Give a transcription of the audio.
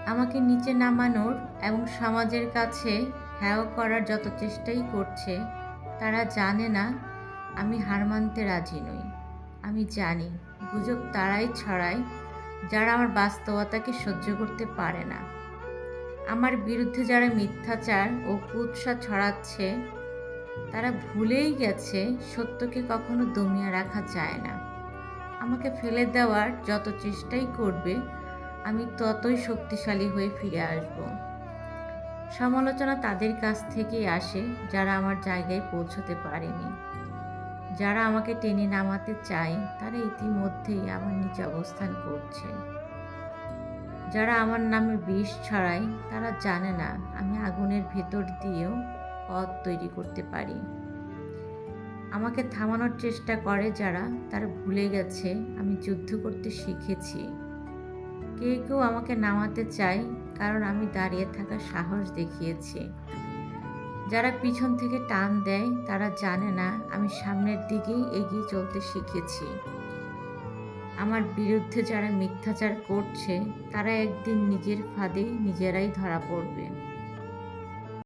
আমাকে নিচে নামানোর এবং সমাজের কাছে হেয় করার যত চেষ্টাই করছে, তারা জানে না আমি হার মানতে রাজি নই। আমি জানি গুজব তারাই ছড়ায় যারা আমার বাস্তবতাকে সহ্য করতে পারে না। আমার বিরুদ্ধে যারা মিথ্যাচার ও কুৎসা ছড়াচ্ছে, তারা ভুলেই গেছে সত্যকে কখনো দমিয়ে রাখা যায় না। আমাকে ফেলে দেওয়ার যত চেষ্টাই করবে, আমি ততই শক্তিশালী হয়ে ফিরে আসব। সমালোচনা তাদের কাছ থেকেই আসে যারা আমার জায়গায় পৌঁছতে পারেনি। যারা আমাকে টেনে নামাতে চায়, তারা ইতিমধ্যেই আমার নিচে অবস্থান করছে। যারা আমার নামে বিষ ছড়ায়, তারা জানে না আমি আগুনের ভেতর দিয়েও পথ তৈরি করতে পারি। আমাকে থামানোর চেষ্টা করে যারা, তারা ভুলে গেছে আমি যুদ্ধ করতে শিখেছি। কেউ কেউ আমাকে নামাতে চায় কারণ আমি দাঁড়িয়ে থাকার সাহস দেখিয়েছি। যারা পিছন থেকে টান দেয়, তারা জানে না আমি সামনের দিকেই এগিয়ে চলতে শিখেছি। আমার বিরুদ্ধে যারা মিথ্যাচার করছে, তারা একদিন নিজের ফাঁদে নিজেরাই ধরা পড়বে।